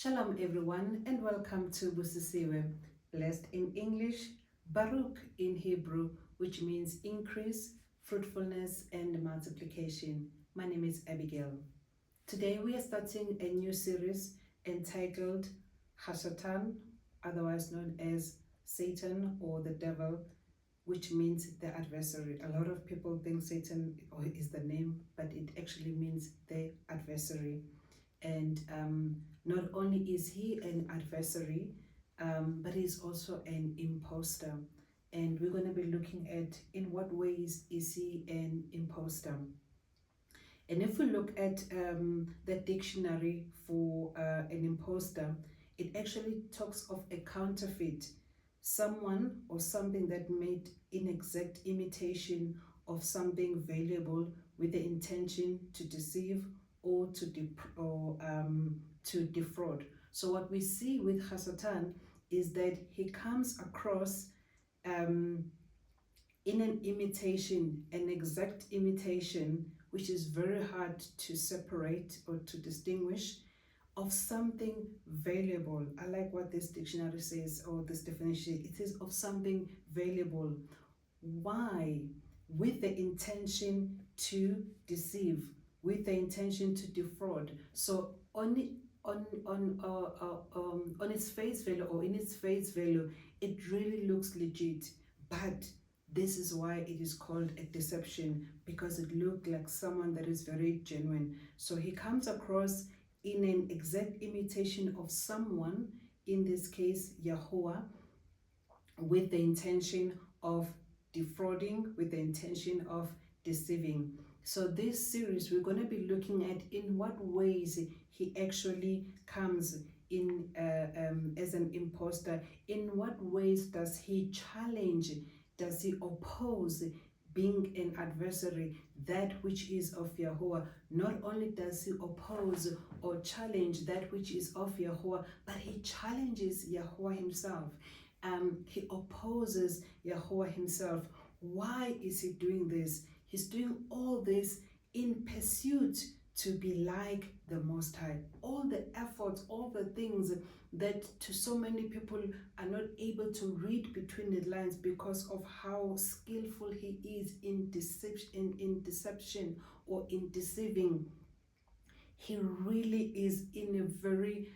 Shalom everyone and welcome to Busisiwe, blessed in English, Baruch in Hebrew, which means increase, fruitfulness and multiplication. My name is Abigail. Today we are starting a new series entitled Hashatan, otherwise known as Satan or the devil, which means the adversary. A lot of people think Satan is the name, but it actually means the adversary. And not only is he an adversary, but he's also an imposter. And we're going to be looking at in what ways is he an imposter. And if we look at the dictionary for an imposter, it actually talks of a counterfeit, someone or something that made inexact imitation of something valuable with the intention to deceive or to defraud. So what we see with Hasatan is that he comes across in an imitation, an exact imitation, which is very hard to separate or to distinguish, of something valuable. I like what this dictionary says, or this definition. It is of something valuable. Why? With the intention to deceive, with the intention to defraud. So on its face value, or in its face value, it really looks legit, but this is why it is called a deception, because it looked like someone that is very genuine. So he comes across in an exact imitation of someone, in this case Yahuwah, with the intention of defrauding, with the intention of deceiving. So this series we're going to be looking at in what ways he actually comes in as an imposter. In what ways does he challenge, does he oppose being an adversary, that which is of Yahuwah? Not only does he oppose or challenge that which is of Yahuwah, but he challenges Yahuwah himself. He opposes Yahuwah himself. Why is he doing this? He's doing all this in pursuit to be like the Most High. All the efforts, all the things that to so many people are not able to read between the lines because of how skillful he is in deception or in deceiving. He really is in a very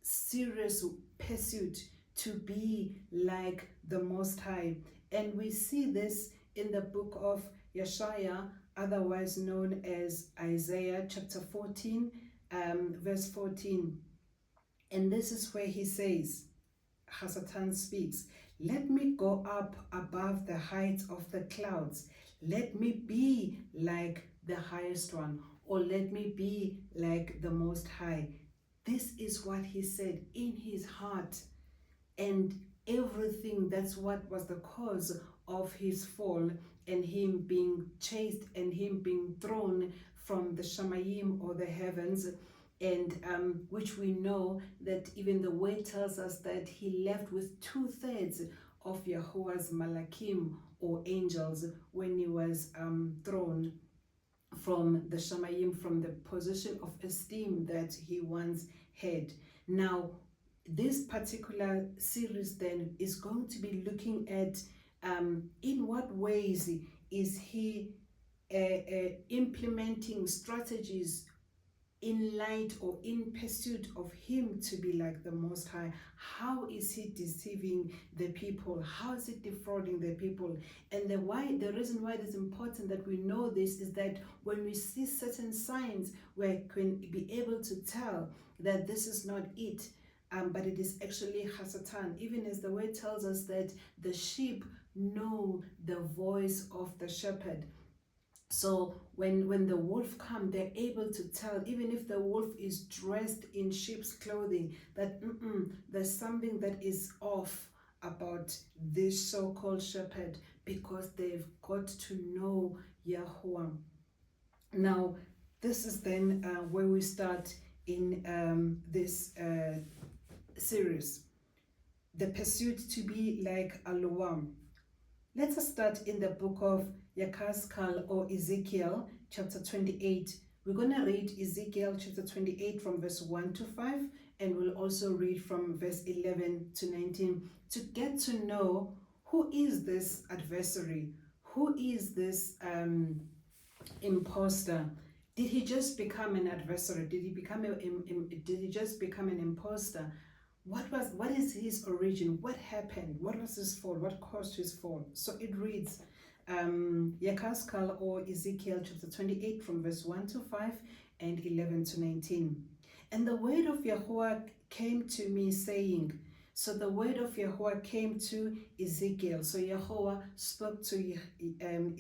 serious pursuit to be like the Most High. And we see this in the book of YashaYah, otherwise known as Isaiah chapter 14, verse 14. And this is where he says, Hasatan speaks, "Let me go up above the heights of the clouds. Let me be like the Highest One," or "Let me be like the Most High." This is what he said in his heart. And everything, that's what was the cause of his fall and him being chased and him being thrown from the shamaym, or the heavens, and which we know that even the word tells us that he left with 2/3 of Yahuwah's malakim, or angels, when he was thrown from the shamaym, from the position of esteem that he once had. Now, this particular series then is going to be looking at in what ways is he implementing strategies in light or in pursuit of him to be like the Most High. How is he deceiving the people? How is he defrauding the people? And the reason why it is important that we know this is that when we see certain signs, we can be able to tell that this is not it, but it is actually Hasatan. Even as the word tells us that the sheep know the voice of the shepherd. So when the wolf comes, they're able to tell, even if the wolf is dressed in sheep's clothing, that there's something that is off about this so-called shepherd, because they've got to know Yahuwah. Now, this is then where we start in this series, the pursuit to be like Aluam. Let us start in the book of Yakaskal, or Ezekiel chapter 28, We're going to read Ezekiel chapter 28 from verse 1 to 5, and we'll also read from verse 11 to 19 to get to know who is this adversary, who is this imposter. Did he just become an adversary? Did he just become an imposter? What is his origin? What happened? What was his fall? What caused his fall? So it reads, Yakaskal, or Ezekiel chapter 28 from verse 1 to 5 and 11 to 19. And the word of Yahweh came to me saying, so the word of Yahweh came to Ezekiel. So Yahweh spoke to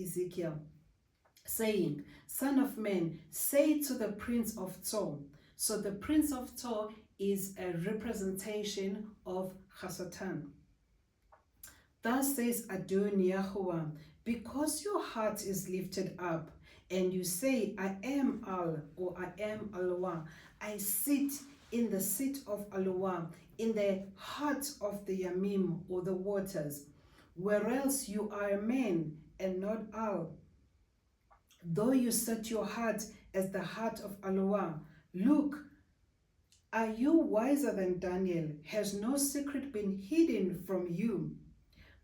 Ezekiel, saying, Son of man, say to the prince of Tor. So the prince of Tor is a representation of Hasatan. Thus says Adon Yahuwah, because your heart is lifted up, and you say, I am Al, or I am Alwa. I sit in the seat of Alwa, in the heart of the Yamim, or the waters, whereas you are a man and not Al. Though you set your heart as the heart of Alwa, look, are you wiser than Daniel? Has no secret been hidden from you?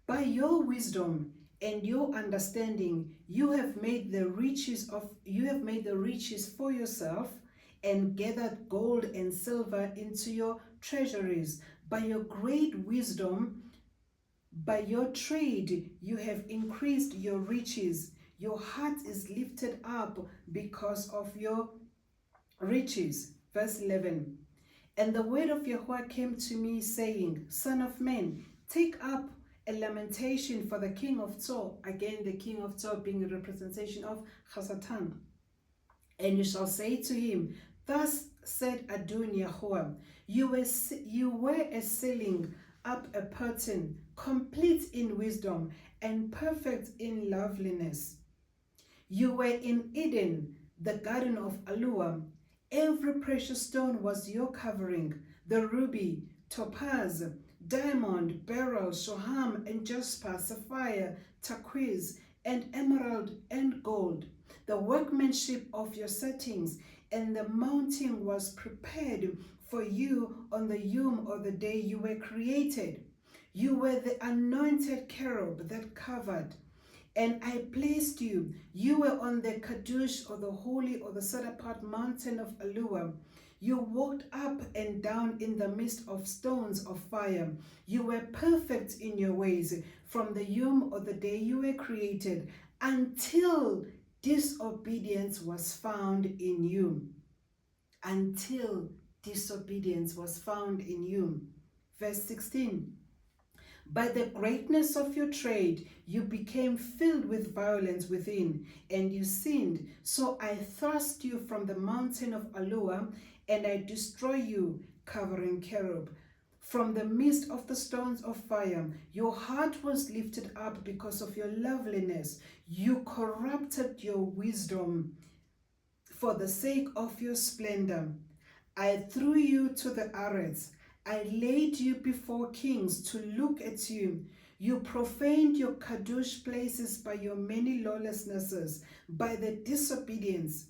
By your wisdom and your understanding, you have made the riches for yourself, and gathered gold and silver into your treasuries. By your great wisdom, by your trade, you have increased your riches. Your heart is lifted up because of your riches. Verse 11. And the word of Yahweh came to me, saying, Son of man, take up a lamentation for the king of Tor. Again, the king of Tor being a representation of Hasatan. And you shall say to him, Thus said Adon Yahuwah, you were a selling up a curtain, complete in wisdom and perfect in loveliness. You were in Eden, the garden of Alua. Every precious stone was your covering, the ruby, topaz, diamond, beryl, shoham, and jasper, sapphire, turquoise, and emerald, and gold. The workmanship of your settings and the mounting was prepared for you on the Guym, or the day you were created. You were the anointed cherub that covered, and I placed you. You were on the Kadush, or the holy, or the set-apart mountain of Alua. You walked up and down in the midst of stones of fire. You were perfect in your ways from the Guym, or the day you were created, until disobedience was found in you. Until disobedience was found in you. Verse 16. By the greatness of your trade, you became filled with violence within, and you sinned. So I thrust you from the mountain of Alua, and I destroy you, covering cherub. From the midst of the stones of fire, your heart was lifted up because of your loveliness. You corrupted your wisdom for the sake of your splendor. I threw you to the Arets. I laid you before kings to look at you. You profaned your Kadosh places by your many lawlessnesses, by the disobedience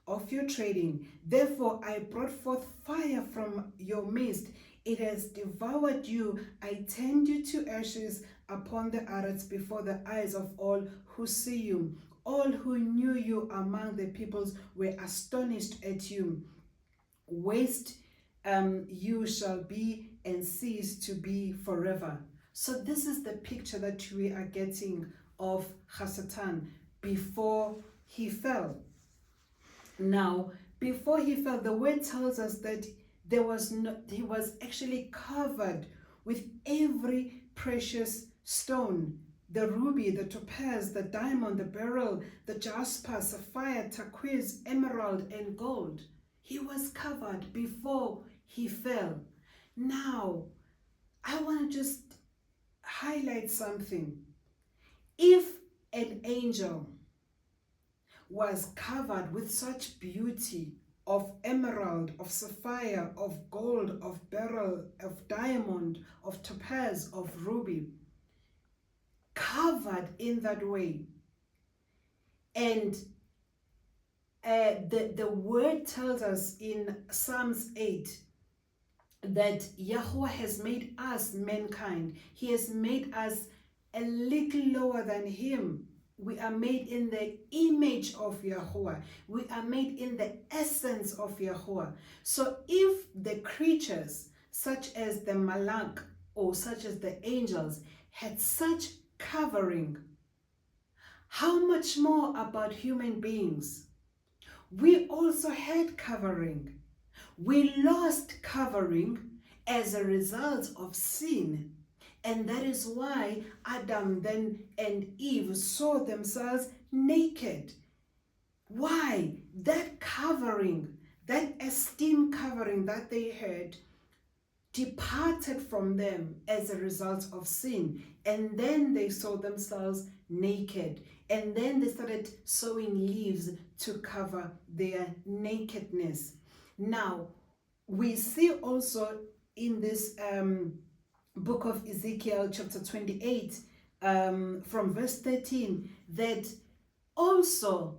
of your trading. Therefore I brought forth fire from your midst. It has devoured you. I turned you to ashes upon the Arets before the eyes of all who see you. All who knew you among the peoples were astonished at you. Waste you shall be and cease to be forever. So this is the picture that we are getting of Hasatan before he fell. Now, before he fell, the word tells us that he was actually covered with every precious stone. The ruby, the topaz, the diamond, the beryl, the jasper, sapphire, turquoise, emerald, and gold. He was covered before he fell. Now, I want to just highlight something. If an angel was covered with such beauty of emerald, of sapphire, of gold, of beryl, of diamond, of topaz, of ruby, covered in that way, and the word tells us in Psalms 8 that Yahweh has made us mankind. He has made us a little lower than him. We are made in the image of Yahweh. We are made in the essence of Yahweh. So if the creatures, such as the malak or such as the angels, had such covering, how much more about human beings? We also had covering. We lost covering as a result of sin. And that is why Adam then and Eve saw themselves naked. Why? That covering, that esteem covering that they had departed from them as a result of sin. And then they saw themselves naked. And then they started sewing leaves to cover their nakedness. Now, we see also in this book of Ezekiel chapter 28 from verse 13 that also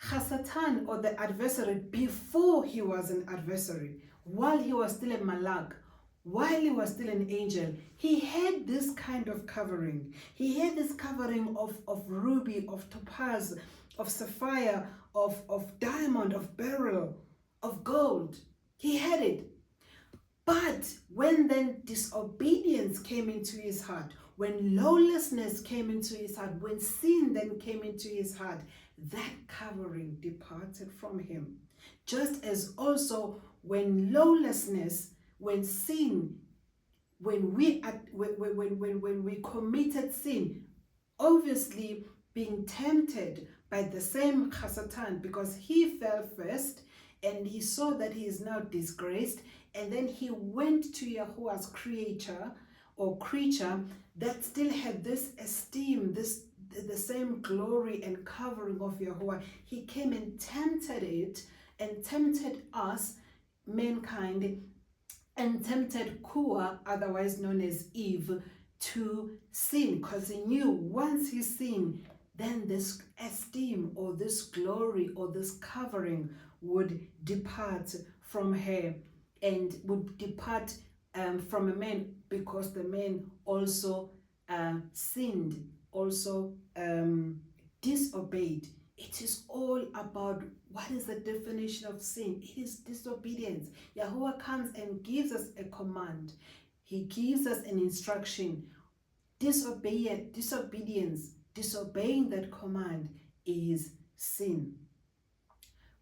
Hasatan, or the adversary, before he was an adversary, while he was still a malak, while he was still an angel, he had this kind of covering. He had this covering of ruby, of topaz, of sapphire, of diamond, of beryl, of gold. He had it. But when then disobedience came into his heart, when lawlessness came into his heart, when sin then came into his heart, that covering departed from him. Just as also when lawlessness, when sin, when we committed sin, obviously being tempted by the same Hasatan, because he fell first and he saw that he is now disgraced, and then he went to Yahuwah's creator or creature that still had this esteem, the same glory and covering of Yahuwah. He came and tempted it, and tempted us, mankind, and tempted Kua, otherwise known as Eve, to sin, because he knew once he sinned, then this esteem or this glory or this covering would depart from her and would depart from a man, because the man also sinned, also disobeyed. It is all about what is the definition of sin. It is disobedience. Yahuwah comes and gives us a command. He gives us an instruction. Disobedience, disobeying that command is sin.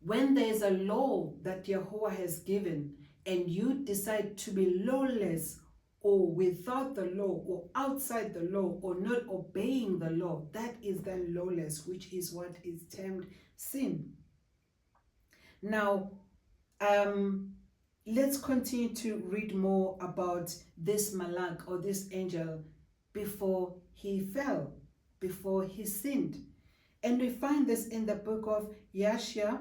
When there is a law that Yahuwah has given and you decide to be lawless or without the law or outside the law or not obeying the law, that is then lawless, which is what is termed sin. Now, let's continue to read more about this malak or this angel before he fell, before he sinned. And we find this in the book of YashaYah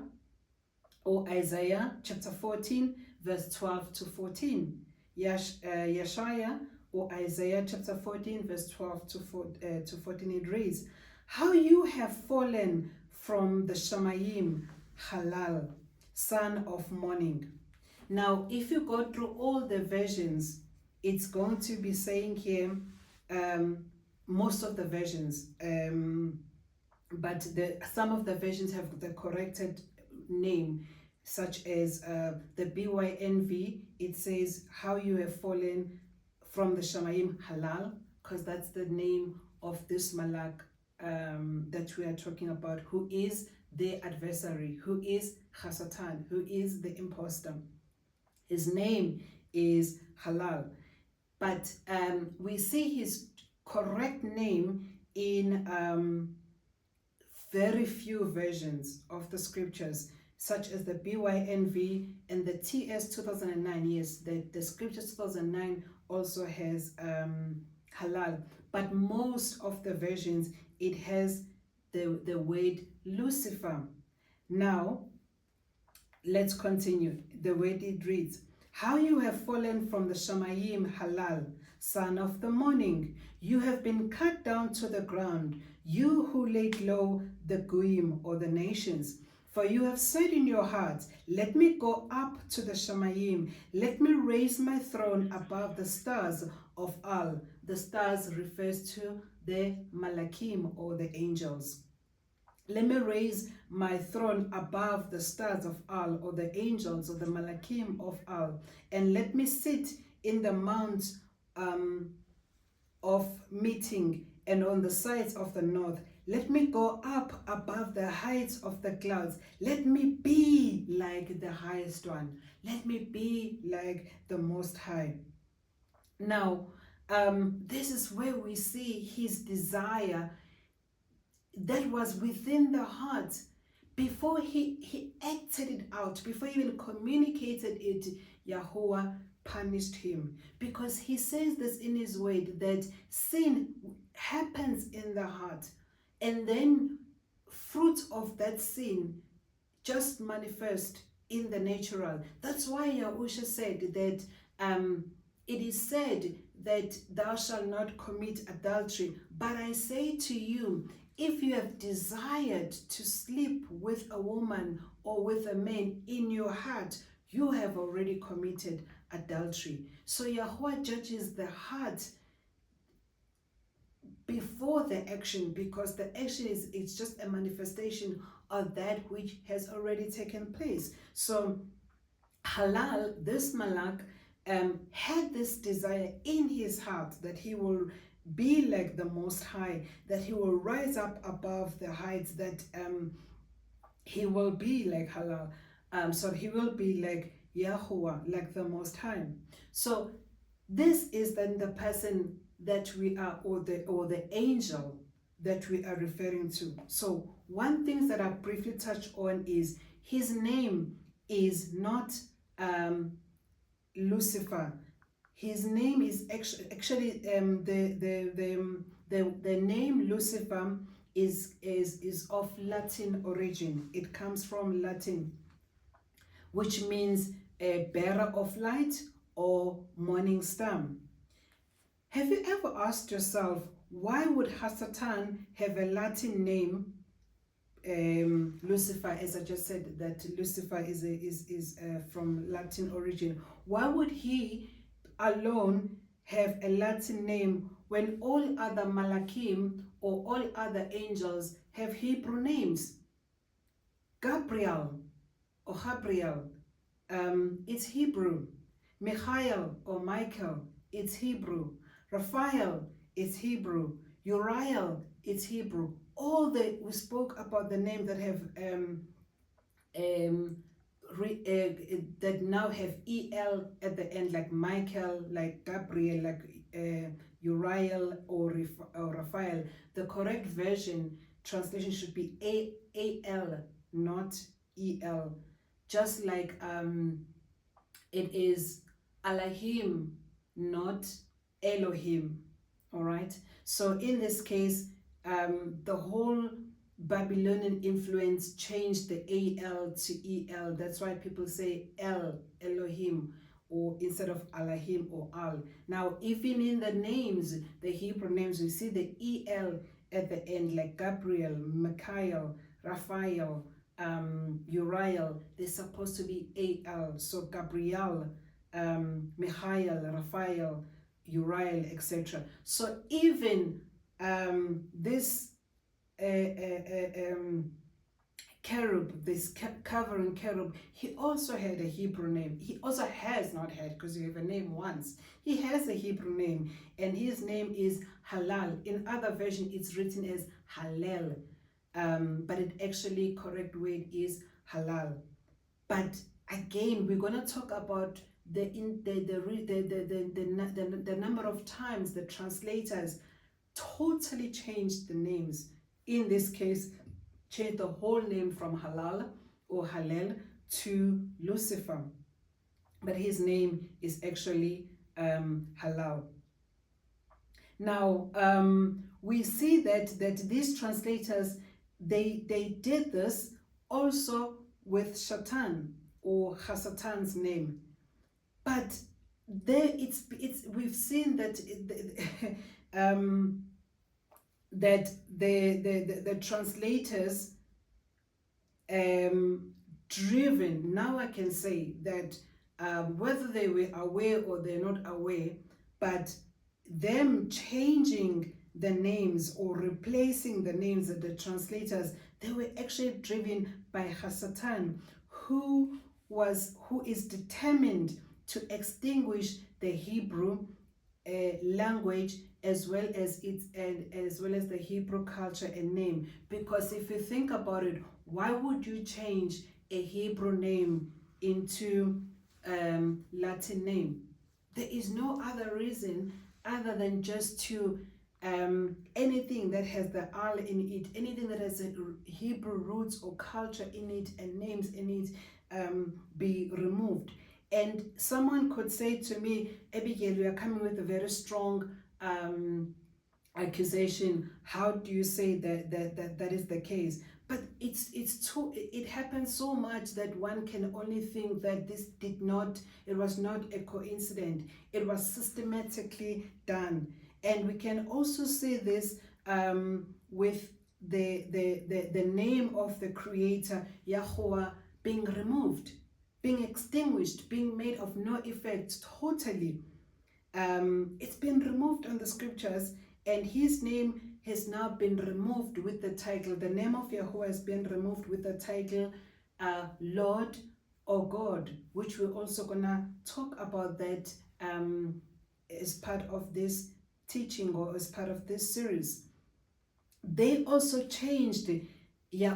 or Isaiah chapter 14 verse 12 to 14. YashaYah or Isaiah chapter 14 verse 12 to 14, it reads, "How you have fallen from the shamaym, Halal, son of morning." Now, if you go through all the versions, it's going to be saying here, most of the versions, but some of the versions have the corrected name, such as the BYNV, it says, "How you have fallen from the shamaym, Halal," because that's the name of this malak that we are talking about, who is the adversary, who is Hasatan, who is the imposter. His name is Halal. But we see his correct name in very few versions of the scriptures, such as the BYNV and the TS 2009. Yes, the scripture 2009 also has Halal, but most of the versions, it has the word Lucifer. Now, let's continue. The word it reads, "How you have fallen from the shamaym, Halal, son of the morning. You have been cut down to the ground, you who laid low the Guym, or the nations. For you have said in your heart, let me go up to the shamaym, let me raise my throne above the stars of Al. The stars refers to the malakim, or the angels. Let me raise my throne above the stars of Al, or the angels, or the malakim of Al, and let me sit in the mount of meeting, and on the sides of the north. Let me go up above the heights of the clouds. Let me be like the highest one. Let me be like the Most High. Now, this is where we see his desire that was within the heart. Before he acted it out, before he even communicated it, Yahweh punished him, because he says this in his word, that sin happens in the heart, and then fruit of that sin just manifest in the natural. That's why Yahusha said that it is said that thou shalt not commit adultery, but I say to you, if you have desired to sleep with a woman or with a man in your heart, you have already committed adultery. So Yahweh judges the heart before the action, because the action it's just a manifestation of that which has already taken place. So Halal, this malak, had this desire in his heart that he will be like the Most High, that he will rise up above the heights, that he will be like Halal. So he will be like Yahuwah, like the Most High. So this is then the person that we are, or the angel that we are referring to. So one thing that I briefly touch on is his name is not Lucifer. His name is actually the name Lucifer is of Latin origin. It comes from Latin, which means a bearer of light or morning star. Have you ever asked yourself, why would Hasatan have a Latin name? Lucifer, as I just said, that Lucifer is from Latin origin. Why would he alone have a Latin name when all other malakim or all other angels have Hebrew names? Gabriel or Gabriel, it's Hebrew. Michael or Michael, it's Hebrew. Raphael, it's Hebrew. Uriel, it's Hebrew. All we spoke about the name that have that now have El at the end, like Michael, like Gabriel, like Uriel or Raphael. The correct version translation should be A-L, not E-L. Just like it is Elohim, not Elohim. All right. So in this case, the whole Babylonian influence changed the A-L to E-L. That's why people say El, Elohim, or instead of Elohim or Al. Now, even in the names, the Hebrew names, we see the E-L at the end, like Gabriel, Michael, Raphael, Uriel. They're supposed to be A-L. So Gabriel, Michael, Raphael, Uriel, etc. So even this cherub, this covering cherub, he also had a Hebrew name. He also has, not had, because you have a name once. He has a Hebrew name, and his name is Halal. In other version, it's written as Halal, but it actually correct word is Halal. But again, we're gonna talk about the number of times the translators totally changed the names. In this case, changed the whole name from Halal or Halal to Lucifer, but his name is actually Halal. Now we see that these translators they did this also with Shatan or Hasatan's name, but there we've seen that that the translators driven. Now I can say that whether they were aware or they're not aware, but them changing the names or replacing the names of the translators, they were actually driven by Hasatan, who is determined to extinguish the Hebrew language as well as the Hebrew culture and name. Because if you think about it, why would you change a Hebrew name into Latin name? There is no other reason other than just to anything that has the al in it, anything that has a Hebrew roots or culture in it and names in it, be removed. And someone could say to me, Abigail, you are coming with a very strong accusation. How do you say that is the case? But it happens so much that one can only think that it was not a coincidence. It was systematically done. And we can also see this with the name of the creator, Yahweh, being removed, being extinguished, being made of no effect totally. It's been removed on the scriptures, and his name has now been removed with the title. The name of Yahweh has been removed with the title Lord or God, which we're also gonna talk about that as part of this teaching or as part of this series. They also changed they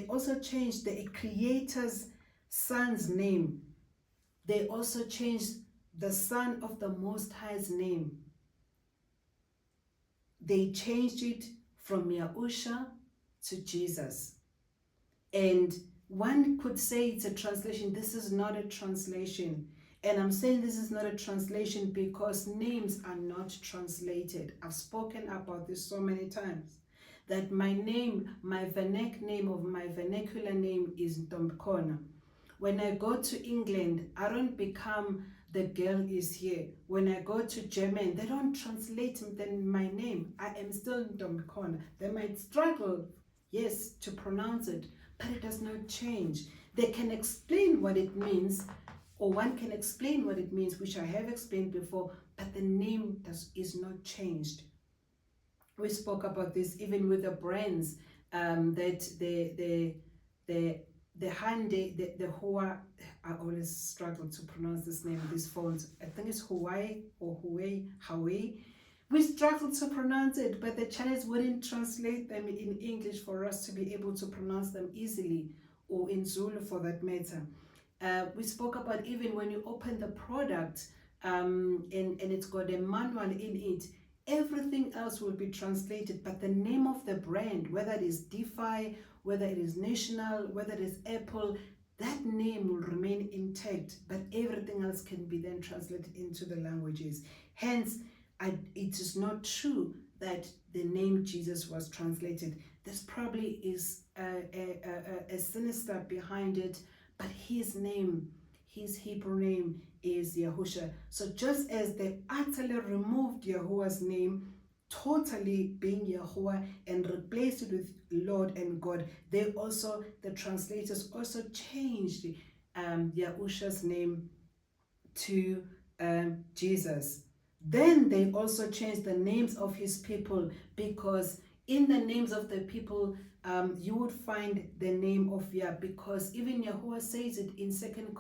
also changed the creator's son's name. They also changed the Son of the Most High's name. They changed it from Yahusha to Jesus. And one could say it's a translation. This is not a translation. And I'm saying this is not a translation because names are not translated. I've spoken about this so many times. That my name, my vernacular name is Ntombkhona. When I go to England, I don't become the girl is here. When I go to German, they don't translate then my name. I am still Ntombkhona. They might struggle, yes, to pronounce it, but it does not change. They can explain what it means, or one can explain what it means, which I have explained before, but the name is not changed. We spoke about this even with the brands, that the Hyundai, the Hua, I always struggle to pronounce this name, these phones. I think it's Huawei or Huawei. We struggled to pronounce it, but the Chinese wouldn't translate them in English for us to be able to pronounce them easily, or in Zulu for that matter. We spoke about even when you open the product and it's got a manual in it, everything else will be translated, but the name of the brand, whether it is DeFi, whether it is National, whether it is Apple, that name will remain intact, but everything else can be then translated into the languages. Hence, it is not true that the name Jesus was translated. This probably is a sinister behind it, but his name, his Hebrew name is Yahusha. So just as they utterly removed Yahuwah's name, totally being Yahuwah, and replaced it with Lord and God, the translators also changed Yahusha's name to Jesus. Then they also changed the names of his people, because in the names of the people, you would find the name of Yah, because even Yahuwah says it in Second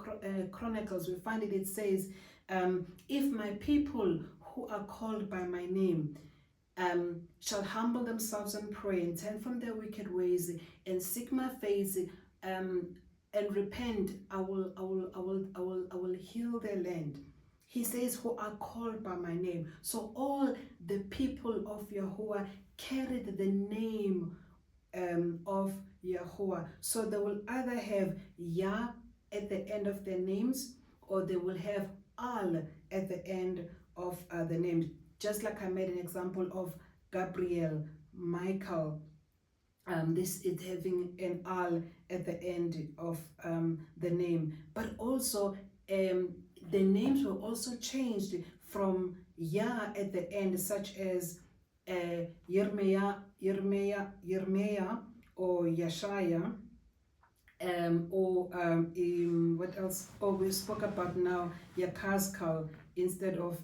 Chronicles. We find it says, if my people who are called by my name shall humble themselves and pray and turn from their wicked ways and seek my face and repent, I will heal their land. He says, who are called by my name. So all the people of Yahuwah carried the name of Yahuwah. So they will either have Yah at the end of their names, or they will have Al at the end of the name. Just like I made an example of Gabriel, Michael, this is having an Al at the end of the name. But also, the names were also changed from Yah at the end, such as Yirmiyah or YashaYah. what else? Oh, we spoke about now Yakaskal instead of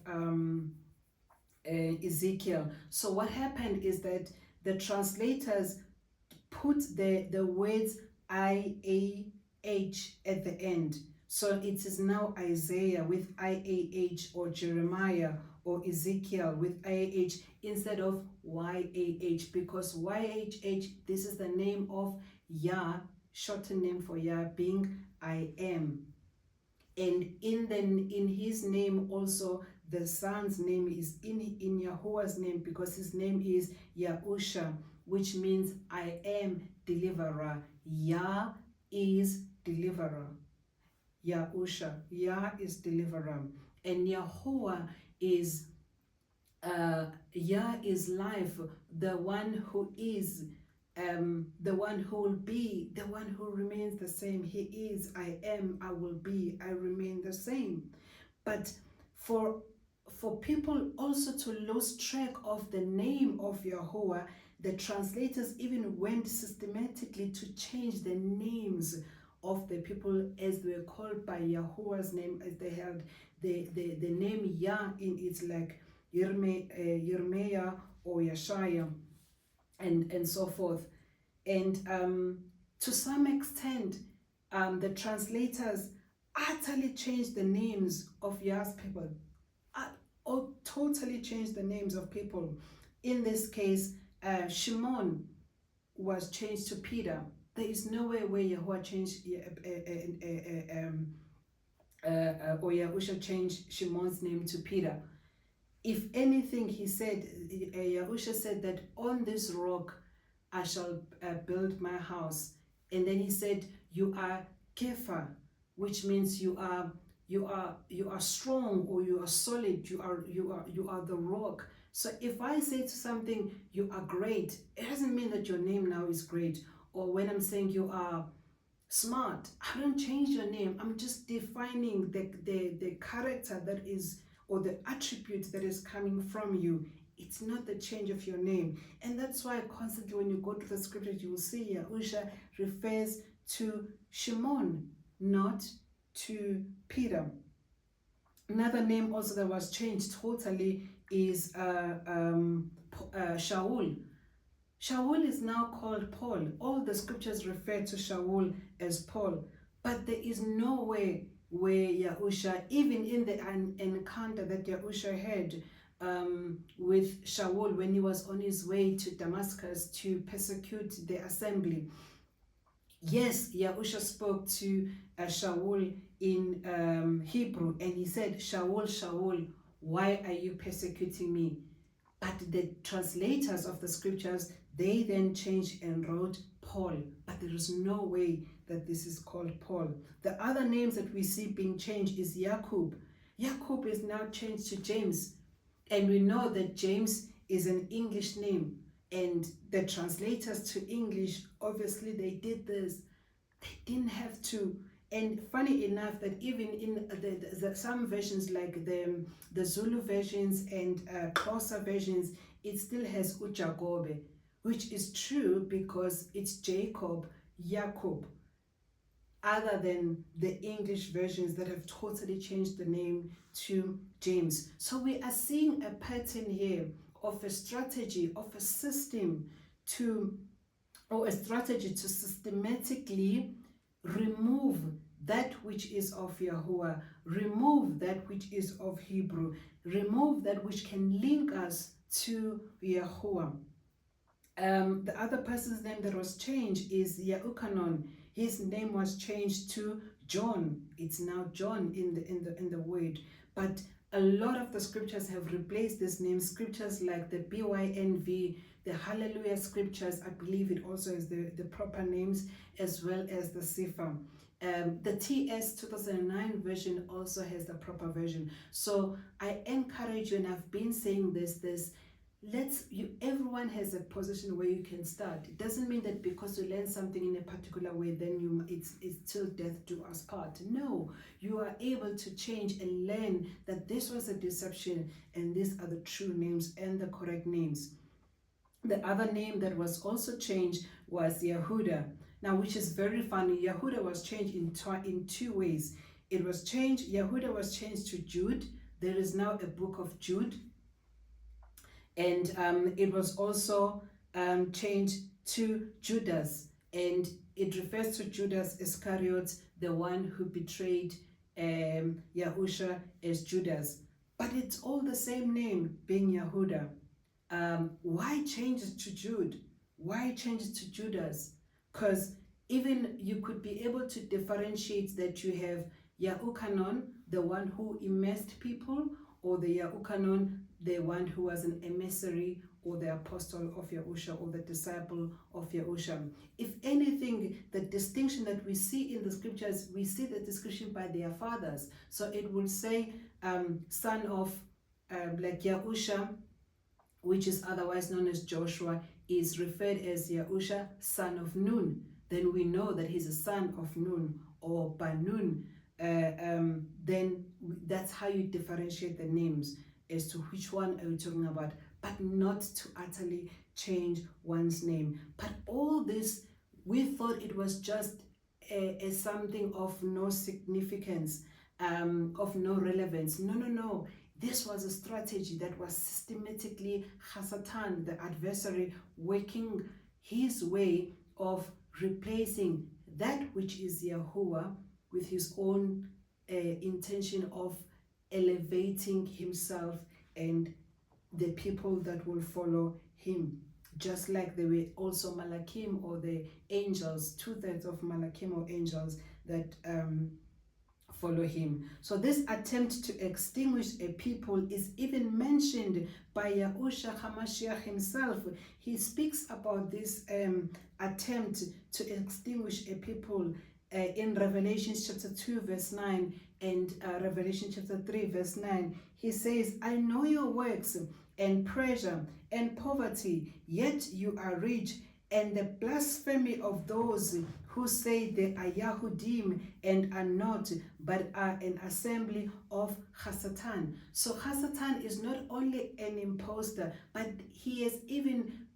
Ezekiel. So what happened is that the translators put the words IAH at the end. So it is now Isaiah with IAH, or Jeremiah or Ezekiel with IAH instead of YAH, because YHH, this is the name of Yah, shortened name for Yah, being I am. And in his name also, the son's name is in Yahuwah's name, because his name is Yahusha, which means I am deliverer. Yah is deliverer. Yahusha, Yah is deliverer. And Yahuwah is Yah is life, the one who is, the one who will be, the one who remains the same. He is, I am, I will be, I remain the same. But for people also to lose track of the name of Yahuwah, the translators even went systematically to change the names of the people as they were called by Yahuwah's name, as they had the name Yah in its, like Yirmeyah or YashaYah, and so forth. And to some extent, the translators utterly changed the names of Yah's people, or totally changed the names of people. In this case, Shimon was changed to Peter. There is no way where Yahuwah changed or Yahusha changed Shimon's name to Peter. If anything, he said, Yahusha said that on this rock I shall build my house. And then he said, you are Kefa, which means you are strong, or you are solid, you are the rock. So if I say to something, you are great, it doesn't mean that your name now is great. Or when I'm saying you are smart, I don't change your name. I'm just defining the character that is, or the attribute that is coming from you. It's not the change of your name. And that's why constantly when you go to the scriptures, you will see Yahusha refers to Shimon, not to Peter. Another name also that was changed totally is Shaul. Shaul is now called Paul. All the scriptures refer to Shaul as Paul. But there is no way where Yahusha, even in the encounter that Yahusha had with Shaul when he was on his way to Damascus to persecute the assembly. Yes, Yahusha spoke to Shaul in Hebrew, and he said, Shaul, Shaul, why are you persecuting me? But the translators of the scriptures, they then changed and wrote Paul. But there is no way that this is called Paul. The other names that we see being changed is Jacob. Jacob is now changed to James. And we know that James is an English name. And the translators to English, obviously they did this. They didn't have to. And funny enough that even in some versions, like the Zulu versions and Xhosa versions, it still has Ujagobe, which is true because it's Jacob, Jacob, other than the English versions that have totally changed the name to James. So we are seeing a pattern here of a strategy, of a system to, or a strategy to systematically remove that which is of Yahuwah, remove that which is of Hebrew, remove that which can link us to Yahuwah. The other person's name that was changed is Yahukanon. His name was changed to John. It's now John in the word. But a lot of the scriptures have replaced this name. Scriptures like the BYNV, the Hallelujah scriptures, I believe it also is the proper names, as well as the Sifa. The TS 2009 version also has the proper version. So I encourage you, and I've been saying this, everyone has a position where you can start. It doesn't mean that because you learn something in a particular way, then it's till death do us part. No, you are able to change and learn that this was a deception and these are the true names and the correct names. The other name that was also changed was Yehuda. Now, which is very funny, Yehuda was changed in two ways. It was changed, Yehuda was changed to Jude. There is now a book of Jude. And it was also changed to Judas. And it refers to Judas Iscariot, the one who betrayed Yahusha as Judas. But it's all the same name, being Yehuda. Why change it to Jude? Why change it to Judas? Because even you could be able to differentiate that you have Yahukanon, the one who immersed people, or the Yahukanon, the one who was an emissary or the apostle of Yahusha or the disciple of Yahusha. If anything, the distinction that we see in the scriptures, we see the description by their fathers. So it will say son of like Yahusha, which is otherwise known as Joshua, is referred as Yahusha, son of Nun. Then we know that he's a son of Nun or Banun. Then that's how you differentiate the names as to which one are you talking about, but not to utterly change one's name. But all this, we thought it was just a something of no significance, of no relevance. No. This was a strategy that was systematically Hasatan, the adversary, working his way of replacing that which is Yahuwah with his own intention of elevating himself and the people that will follow him. Just like there were also Malakim, or the angels, 2/3 of Malakim or angels that follow him. So this attempt to extinguish a people is even mentioned by Yahushua HaMashiach himself. He speaks about this attempt to extinguish a people in Revelation chapter 2 verse 9 and Revelation chapter 3 verse 9. He says, I know your works and pressure and poverty, yet you are rich, and the blasphemy of those who say they are Yahudim and are not, but are an assembly of Hasatan. So Hasatan is not only an imposter, but he has even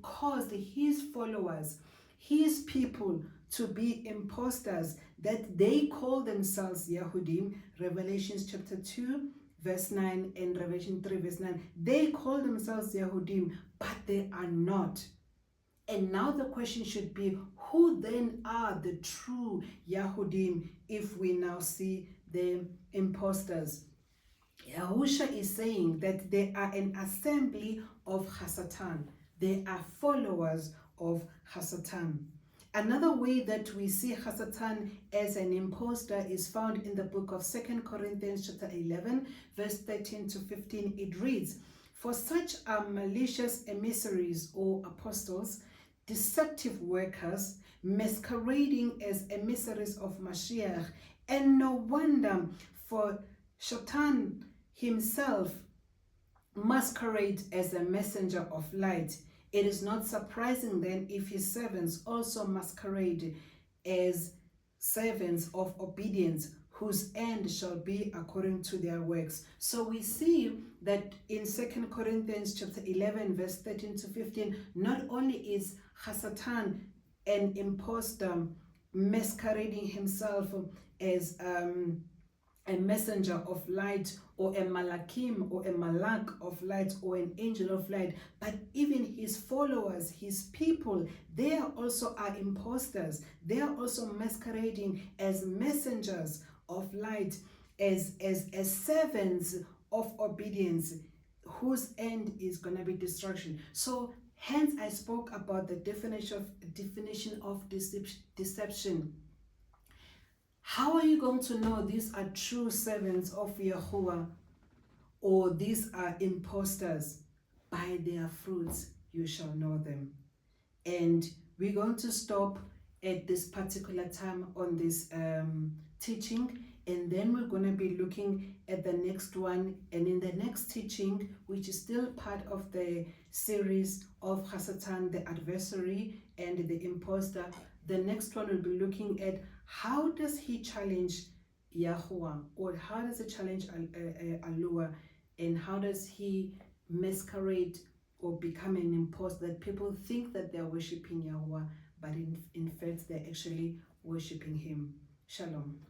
caused his followers, his people, to be imposters, that they call themselves Yahudim. Revelation chapter 2 verse 9 and Revelation 3 verse 9. They call themselves Yahudim, but they are not. And now the question should be, who then are the true Yahudim if we now see the imposters? Yahusha is saying that they are an assembly of Hasatan. They are followers of Hasatan. Another way that we see Hasatan as an impostor is found in the book of 2 Corinthians chapter 11, verse 13 to 15. It reads, for such are malicious emissaries or apostles, deceptive workers, masquerading as emissaries of Mashiach, and no wonder, for Satan himself masquerades as a messenger of light. It is not surprising then if his servants also masquerade as servants of obedience, whose end shall be according to their works. So we see that in 2 Corinthians chapter 11 verse 13 to 15, not only is Hasatan an impostor masquerading himself as a messenger of light, or a malakim, or a malak of light, or an angel of light, but even his followers, his people, they also are imposters. They are also masquerading as messengers of light, as servants of obedience, whose end is going to be destruction. So hence I spoke about the definition of deception. How are you going to know these are true servants of Yahuwah, or these are imposters? By their fruits you shall know them. And we're going to stop at this particular time on this teaching, and then we're going to be looking at the next one. And in the next teaching, which is still part of the series of Hasatan, the adversary and the imposter, the next one will be looking at how does he challenge Yahuwah, or how does he challenge Alua, and how does he masquerade or become an imposter that people think that they're worshiping Yahuwah, but in fact they're actually worshipping him. Shalom.